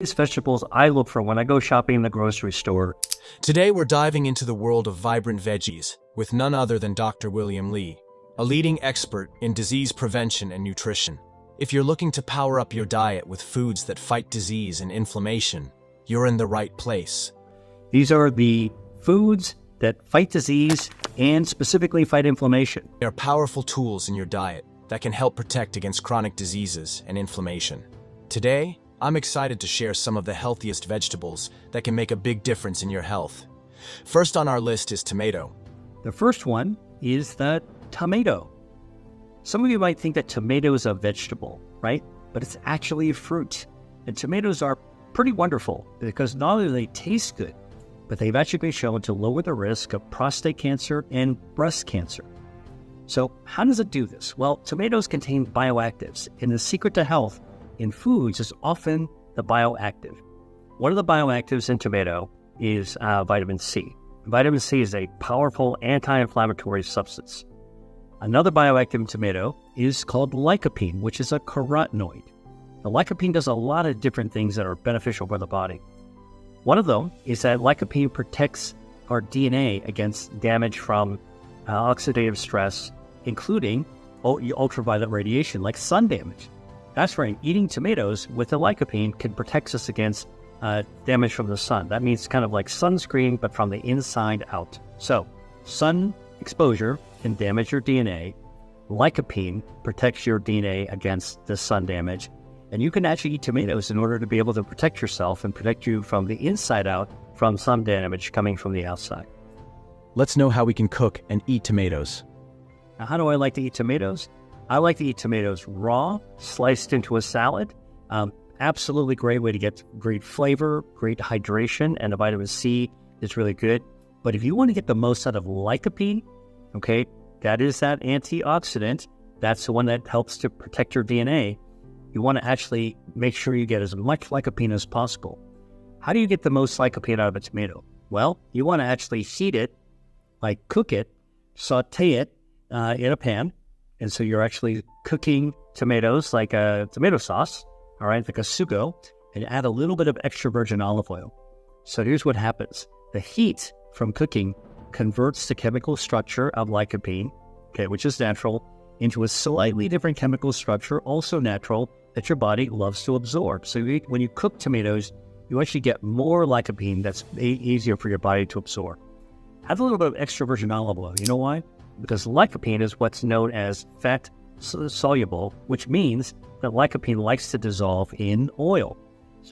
These vegetables I look for when I go shopping in the grocery store. Today we're diving into the world of vibrant veggies with none other than Dr. William Li, a leading expert in disease prevention and nutrition. If you're looking to power up your diet with foods that fight disease and inflammation, you're in the right place. These are the foods that fight disease and specifically fight inflammation. They are powerful tools in your diet that can help protect against chronic diseases and inflammation. Today, I'm excited to share some of the healthiest vegetables that can make a big difference in your health. First on our list is tomato. The first one is the tomato. Some of you might think that tomato is a vegetable, right? But it's actually a fruit. And tomatoes are pretty wonderful because not only do they taste good, but they've actually been shown to lower the risk of prostate cancer and breast cancer. So how does it do this? Well, tomatoes contain bioactives, and the secret to health in foods is often the bioactive. One of the bioactives in tomato is vitamin C. Vitamin C is a powerful anti-inflammatory substance. Another bioactive in tomato is called lycopene, which is a carotenoid. The lycopene does a lot of different things that are beneficial for the body. One of them is that lycopene protects our DNA against damage from oxidative stress, including ultraviolet radiation, like sun damage. That's right, eating tomatoes with the lycopene can protect us against damage from the sun. That means kind of like sunscreen, but from the inside out. So, sun exposure can damage your DNA. Lycopene protects your DNA against the sun damage. And you can actually eat tomatoes in order to be able to protect yourself and protect you from the inside out from sun damage coming from the outside. Let's know how we can cook and eat tomatoes. Now, how do I like to eat tomatoes? I like to eat tomatoes raw, sliced into a salad. Absolutely great way to get great flavor, great hydration, and the vitamin C is really good. But if you want to get the most out of lycopene, okay, that is that antioxidant. That's the one that helps to protect your DNA. You want to actually make sure you get as much lycopene as possible. How do you get the most lycopene out of a tomato? Well, you want to actually heat it, like cook it, saute it in a pan. And so you're actually cooking tomatoes like a tomato sauce, all right, like a sugo, and add a little bit of extra virgin olive oil. So here's what happens. The heat from cooking converts the chemical structure of lycopene, okay, which is natural, into a slightly different chemical structure, also natural, that your body loves to absorb. So when you cook tomatoes, you actually get more lycopene that's easier for your body to absorb. Add a little bit of extra virgin olive oil. You know why? Because lycopene is what's known as fat soluble, which means that lycopene likes to dissolve in oil.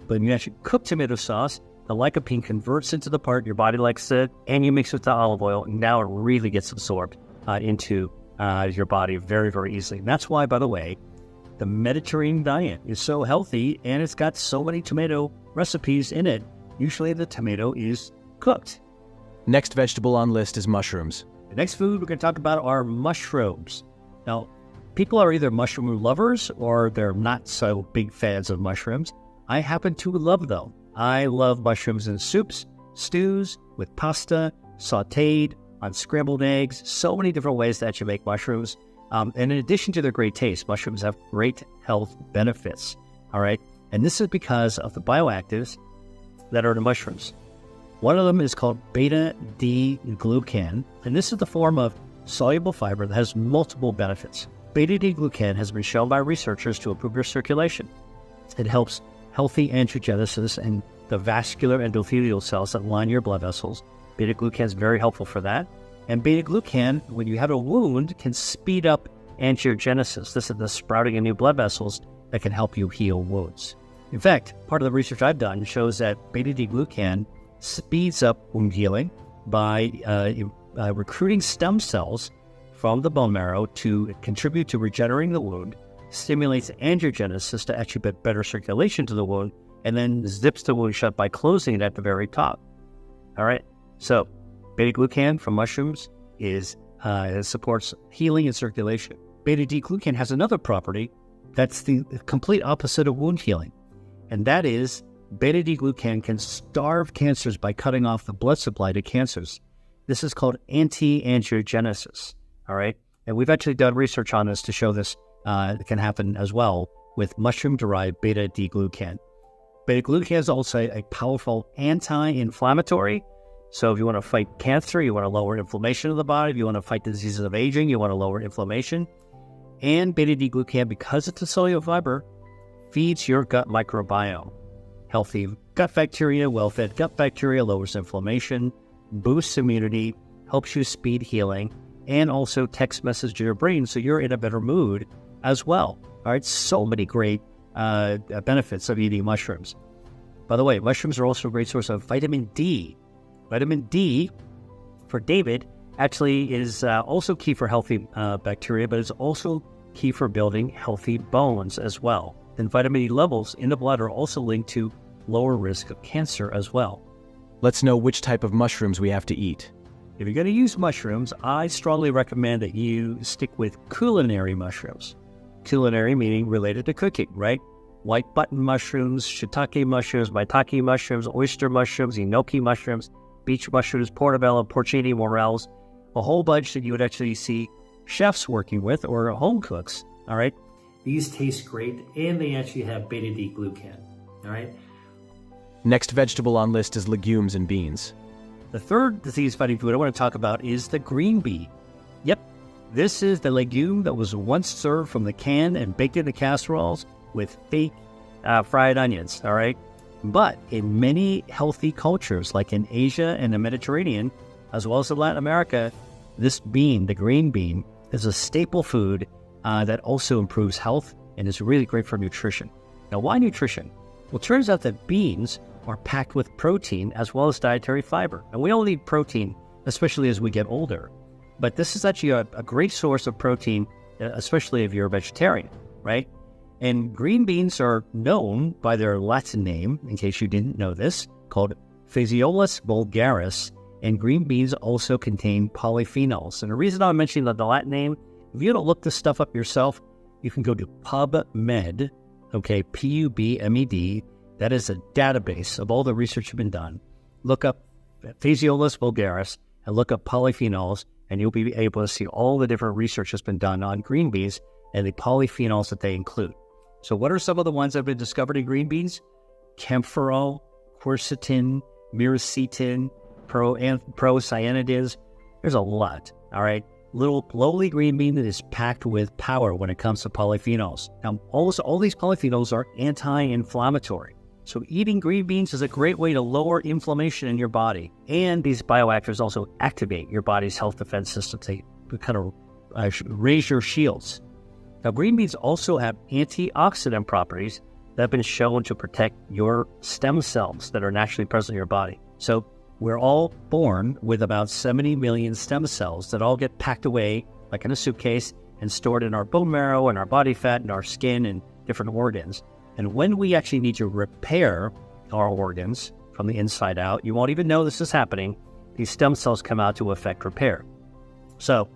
But when you actually cook tomato sauce, the lycopene converts into the part your body likes it, and you mix it with the olive oil, and now it really gets absorbed into your body very, very easily. And that's why, by the way, the Mediterranean diet is so healthy, and it's got so many tomato recipes in it. Usually the tomato is cooked. Next vegetable on list is mushrooms. The next food we're going to talk about are mushrooms. Now, people are either mushroom lovers or they're not so big fans of mushrooms. I happen to love them. I love mushrooms in soups, stews, with pasta, sautéed, on scrambled eggs, so many different ways that you make mushrooms. And in addition to their great taste, mushrooms have great health benefits, all right? And this is because of the bioactives that are in the mushrooms. One of them is called beta-D-glucan, and this is the form of soluble fiber that has multiple benefits. Beta-D-glucan has been shown by researchers to improve your circulation. It helps healthy angiogenesis and the vascular endothelial cells that line your blood vessels. Beta-glucan is very helpful for that. And beta-glucan, when you have a wound, can speed up angiogenesis. This is the sprouting of new blood vessels that can help you heal wounds. In fact, part of the research I've done shows that beta-D-glucan speeds up wound healing by recruiting stem cells from the bone marrow to contribute to regenerating the wound, stimulates angiogenesis to actually get better circulation to the wound, and then zips the wound shut by closing it at the very top. All right, so beta-glucan from mushrooms supports healing and circulation. Beta-D-glucan has another property that's the complete opposite of wound healing, and that is beta-D-glucan can starve cancers by cutting off the blood supply to cancers. This is called anti-angiogenesis, all right? And we've actually done research on this to show this can happen as well with mushroom-derived beta-D-glucan. Beta-glucan is also a powerful anti-inflammatory. So if you want to fight cancer, you want to lower inflammation of the body. If you want to fight diseases of aging, you want to lower inflammation. And beta-glucan, because it's a cellular fiber, feeds your gut microbiome. Healthy gut bacteria, well-fed gut bacteria lowers inflammation, boosts immunity, helps you speed healing, and also text message to your brain so you're in a better mood as well. All right, so many great benefits of eating mushrooms. By the way, mushrooms are also a great source of vitamin D. Vitamin D, for David, actually is also key for healthy bacteria, but it's also key for building healthy bones as well. And vitamin D levels in the blood are also linked to lower risk of cancer as well. Let's know which type of mushrooms we have to eat. If you're going to use mushrooms, I strongly recommend that you stick with culinary mushrooms. Culinary meaning related to cooking, right? White button mushrooms, shiitake mushrooms, maitake mushrooms, oyster mushrooms, enoki mushrooms, beach mushrooms, portobello, porcini, morels, a whole bunch that you would actually see chefs working with or home cooks, all right? These taste great, and they actually have beta-glucan, all right? Next vegetable on list is legumes and beans. The third disease-fighting food I want to talk about is the green bean. Yep, this is the legume that was once served from the can and baked into casseroles with fake fried onions, all right? But in many healthy cultures, like in Asia and the Mediterranean, as well as in Latin America, this bean, the green bean, is a staple food that also improves health and is really great for nutrition. Now, why nutrition? Well, it turns out that beans are packed with protein as well as dietary fiber. And we all need protein, especially as we get older. But this is actually a great source of protein, especially if you're a vegetarian, right? And green beans are known by their Latin name, in case you didn't know this, called Phaseolus vulgaris. And green beans also contain polyphenols. And the reason I'm mentioning the Latin name, if you don't look this stuff up yourself, you can go to PubMed, okay, PubMed. That is a database of all the research that's been done. Look up Phaseolus vulgaris and look up polyphenols, and you'll be able to see all the different research that's been done on green beans and the polyphenols that they include. So what are some of the ones that have been discovered in green beans? Camphorol, quercetin, myricetin, procyanides. There's a lot, all right? Little lowly green bean that is packed with power when it comes to polyphenols. Now, all these polyphenols are anti-inflammatory. So eating green beans is a great way to lower inflammation in your body. And these bioactives also activate your body's health defense system to kind of raise your shields. Now, green beans also have antioxidant properties that have been shown to protect your stem cells that are naturally present in your body. So we're all born with about 70 million stem cells that all get packed away like in a suitcase and stored in our bone marrow and our body fat and our skin and different organs. And when we actually need to repair our organs from the inside out, you won't even know this is happening. These stem cells come out to effect repair. So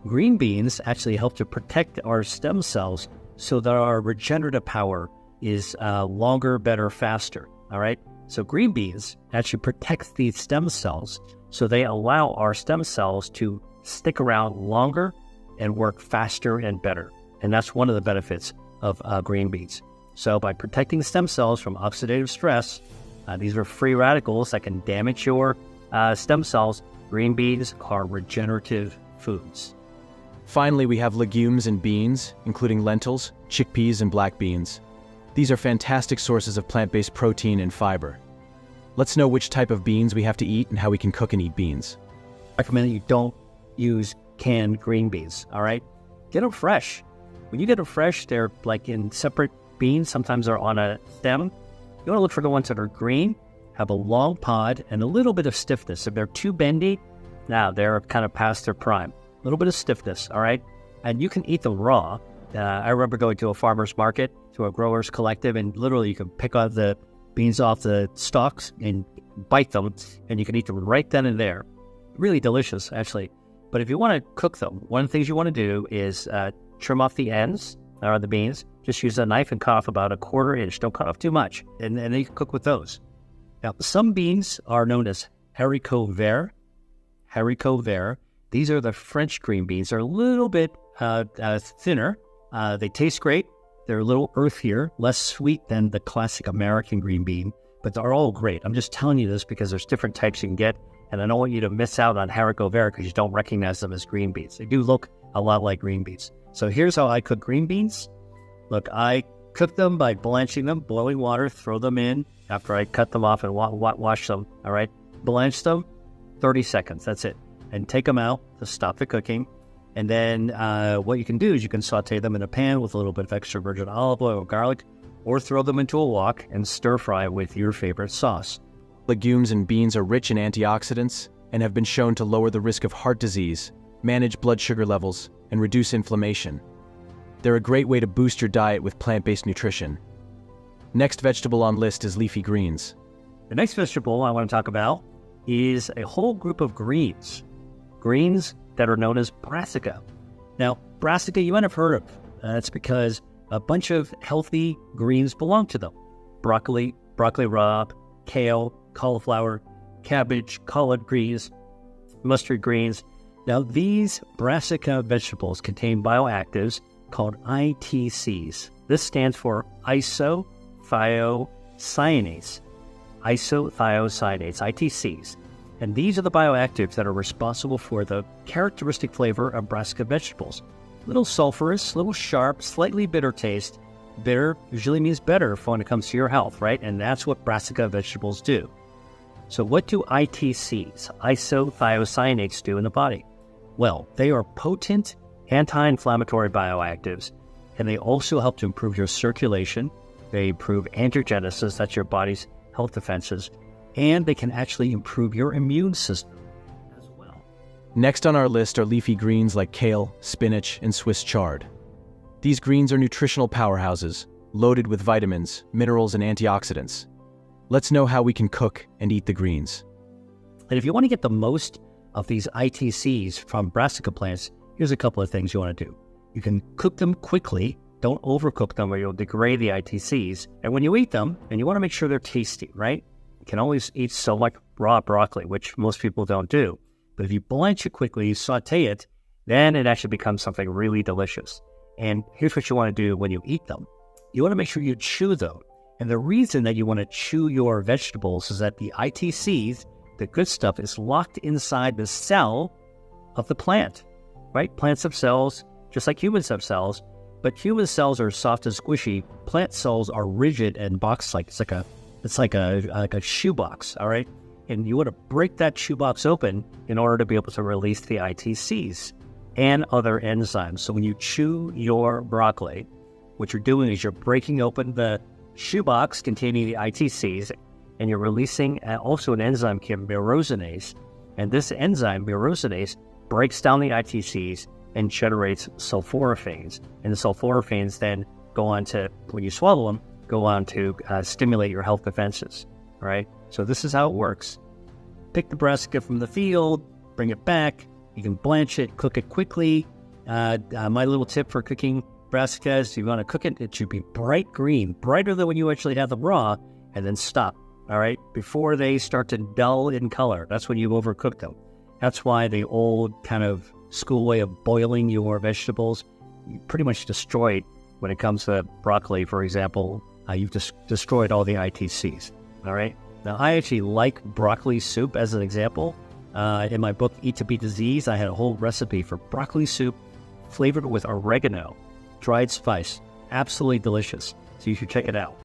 green beans actually help to protect our stem cells so that our regenerative power is longer, better, faster, all right? So green beans actually protects these stem cells, so they allow our stem cells to stick around longer and work faster and better. And that's one of the benefits of green beans. So by protecting the stem cells from oxidative stress, these are free radicals that can damage your stem cells. Green beans are regenerative foods. Finally, we have legumes and beans, including lentils, chickpeas, and black beans. These are fantastic sources of plant-based protein and fiber. Let's know which type of beans we have to eat and how we can cook and eat beans. I recommend that you don't use canned green beans, all right? Get them fresh. When you get them fresh, they're like in separate beans. Sometimes they're on a stem. You want to look for the ones that are green, have a long pod, and a little bit of stiffness. If they're too bendy, now they're kind of past their prime. A little bit of stiffness, all right? And you can eat them raw. I remember going to a farmer's market, to a grower's collective, and literally you can pick out the beans off the stalks and bite them, and you can eat them right then and there. Really delicious, actually. But if you want to cook them, one of the things you want to do is trim off the ends of the beans. Just use a knife and cut off about a 1/4 inch. Don't cut off too much. And then you can cook with those. Now, some beans are known as haricots verts. Haricots verts. These are the French green beans. They're a little bit thinner. They taste great. They're a little earthier, less sweet than the classic American green bean, but they're all great. I'm just telling you this because there's different types you can get, and I don't want you to miss out on haricot vert because you don't recognize them as green beans. They do look a lot like green beans. So here's how I cook green beans. Look, I cook them by blanching them, boiling water, throw them in after I cut them off and wash them, all right? Blanch them, 30 seconds, that's it. And take them out to stop the cooking. And then what you can do is you can saute them in a pan with a little bit of extra virgin olive oil or garlic, or throw them into a wok and stir fry with your favorite sauce. Legumes and beans are rich in antioxidants and have been shown to lower the risk of heart disease, manage blood sugar levels, and reduce inflammation. They're a great way to boost your diet with plant-based nutrition. Next vegetable on list is leafy greens. The next vegetable I want to talk about is a whole group of greens. Greens that are known as brassica. Now, brassica you might have heard of. That's because a bunch of healthy greens belong to them. Broccoli, broccoli rabe, kale, cauliflower, cabbage, collard greens, mustard greens. Now, these brassica vegetables contain bioactives called ITCs. This stands for isothiocyanase. Isothiocyanase, ITCs. And these are the bioactives that are responsible for the characteristic flavor of brassica vegetables. Little sulfurous, little sharp, slightly bitter taste. Bitter usually means better when it comes to your health, right? And that's what brassica vegetables do. So what do ITCs, isothiocyanates, do in the body? Well, they are potent anti-inflammatory bioactives, and they also help to improve your circulation. They improve angiogenesis, that's your body's health defenses, and they can actually improve your immune system as well. Next on our list are leafy greens like kale, spinach, and Swiss chard. These greens are nutritional powerhouses, loaded with vitamins, minerals, and antioxidants. Let's know how we can cook and eat the greens. And if you want to get the most of these ITCs from brassica plants, here's a couple of things you want to do. You can cook them quickly. Don't overcook them or you'll degrade the ITCs. And when you eat them, and you want to make sure they're tasty, right? You can always eat so much raw broccoli, which most people don't do. But if you blanch it quickly, you saute it, then it actually becomes something really delicious. And here's what you want to do when you eat them. You want to make sure you chew them. And the reason that you want to chew your vegetables is that the ITCs, the good stuff, is locked inside the cell of the plant, right? Plants have cells, just like humans have cells, but human cells are soft and squishy. Plant cells are rigid and box-like. It's like a shoebox, all right? And you want to break that shoebox open in order to be able to release the ITCs and other enzymes. So when you chew your broccoli, what you're doing is you're breaking open the shoebox containing the ITCs, and you're releasing also an enzyme called myrosinase. And this enzyme, myrosinase, breaks down the ITCs and generates sulforaphanes. And the sulforaphanes then go on to, when you swallow them, go on to stimulate your health defenses, right? So this is how it works. Pick the brassica from the field, bring it back. You can blanch it, cook it quickly. My little tip for cooking brassica is if you want to cook it, it should be bright green, brighter than when you actually have them raw, and then stop, all right? Before they start to dull in color, that's when you've overcooked them. That's why the old kind of school way of boiling your vegetables, you pretty much destroyed when it comes to broccoli, for example. You've just destroyed all the ITCs, all right? Now, I actually like broccoli soup as an example. In my book, Eat to Beat Disease, I had a whole recipe for broccoli soup flavored with oregano, dried spice. Absolutely delicious. So you should check it out.